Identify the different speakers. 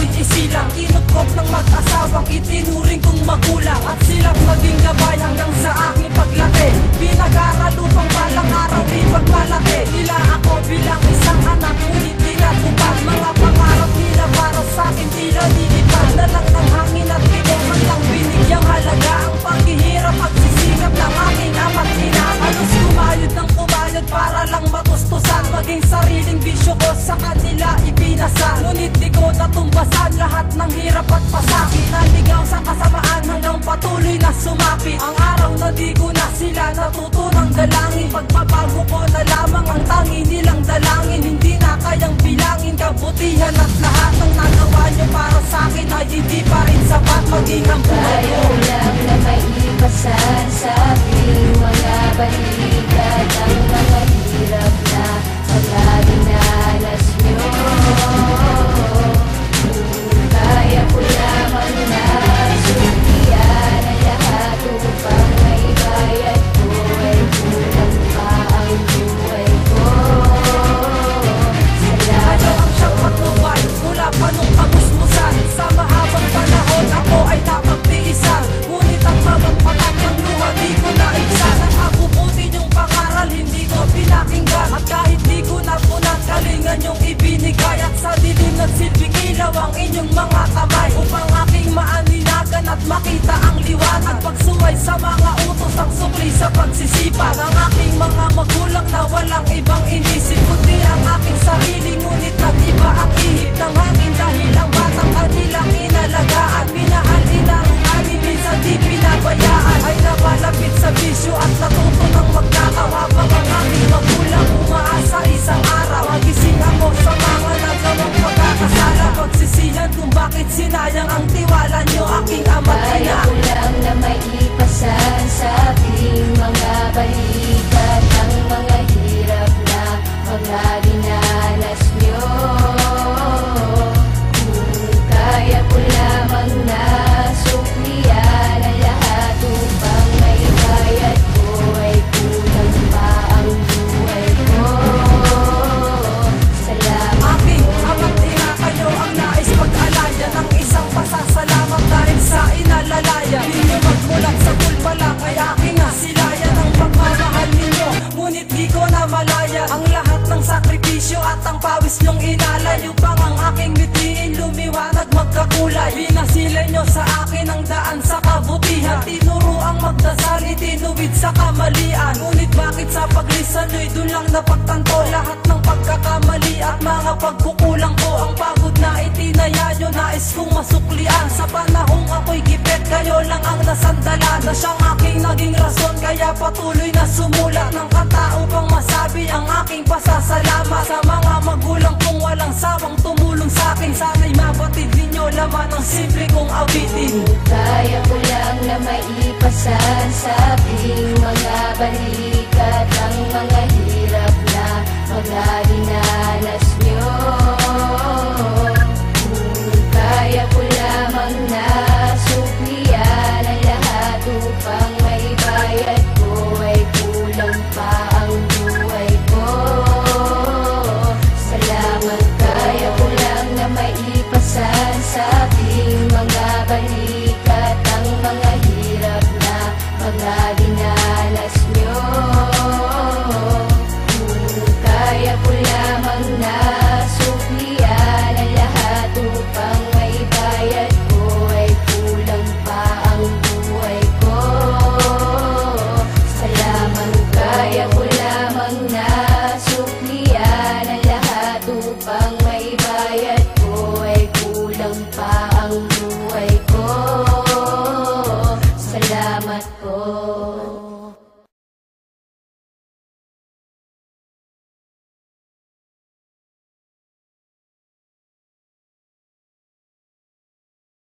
Speaker 1: aking isilang. Kinukop ng mag-asawang itinuring kong magulang, at silang naging gabay hanggang sa aking paglaki. Pinag-aral upang balang araw ipagmalaki nila ako bilang isang anak, ngunit tinatupad mga pangarap nila para sa akin tila nilipad na lang ng hangin at bigay man lang binigyang halaga ang paghihirap at sisikap ng aking ama't ina. Halos kumayod ng kumayod para lang matustusan, maging sariling bisyo ko sa kanila ipinasa. Ngunit di ko natumbasan lahat ng hirap at pasakit, naligaw sa kasamaan hanggang patuloy na sumapit ang araw na di ko na sila natutunang dalangin. Pagbabago ko na lamang ang tangi nilang dalangin, hindi na kayang bilangin kabutihan at lahat ng nagawa nyo para sa akin ay hindi pa rin sapat. Maging ang buhay ko
Speaker 2: ayaw lang na maipasan sa aking mga balikat ang mga hirap na mga dinanas nyo. Kaya ko lamang na sumpiyan ang lahat upang may bayad ko ay kulang pa ang buhay ko.
Speaker 1: Ayaw ang siyang patnubay mula pa nung kamusmusan. Sa mahabang panahon ako ay napagtiisan, ngunit ang babang patak ng luha di ko naibsan. Ang abubutin yung pangaral hindi ko pinakinggan, at kahit di ko napunan kalingan yung ibinigay. At sa dilim nagsilbing ilaw ang inyong mga kamay upang aking maaninagan at makita ang liwanag. Pagsuway sa mga utos ang sukli sa pagsisipag ng aking mga magulang na walang ibang inisip kundi ang aking sarili. Ngunit nag-iba ang ihip ng hangin dahil ang batang kanilang inalagaan, minahal inarugali, minsan di pinabayaan, ay nabalapit sa bisyo at natuto ng magkakawa. Habang ang aking magulang umaasa isang araw magising ako sa mga nagawang pagkakasala, pagsisihan kung bakit sinayang ang tiwala nyo aking ama't ina.
Speaker 2: Kaya ko lang na maipasan sa aking mga balikat ang mga hirap na mga dinanas nyo. Kaya ko lamang na suklian ang lahat upang may bayad ko ay kulang pa ang buhay ko. Salamat
Speaker 1: Aking ama't ina, kayo ang nais pag-alaya ng isang pasasalamat dahil sa inalalaya. Di nyo magmulat sa kulpala kay aking asilayan ang pagmamahal ninyo, ngunit di ko na malaya ang lahat ng sakripisyo at ang pawis nyong inalay upang ang aking mitiin lumiwanag magkakulay. Binasile nyo sa akin ang daan sa kabutihan, tinuro ang magdasal itinuwid sa kamalian. Ngunit bakit sa paglisan nyo'y dun lang napagtanto lahat ng pagkakamali at mga pagkukulang ko? Ang pagod na itinaya nyo nais kong masuklian. Sa panahong ako'y gipit kayo lang ang nasandalan, na siyang aking naging rason kaya patuloy na sumulat ng kanta upang masabi ang aking pasasalamat sa mga magulang kong walang sawang tumulong sa akin. Sana'y mabatid ninyo laman ng simple kong awitin.
Speaker 2: Kaya ko lang na maipasan sa aking mga balikat ang mga hirap na mga dinanas nyo. Kaya ko lamang na suklian ang lahat upang may bayad ko ay kulang pa ang buhay ko. Salamat. Kaya ko lang na maipasan sa aking mga balikat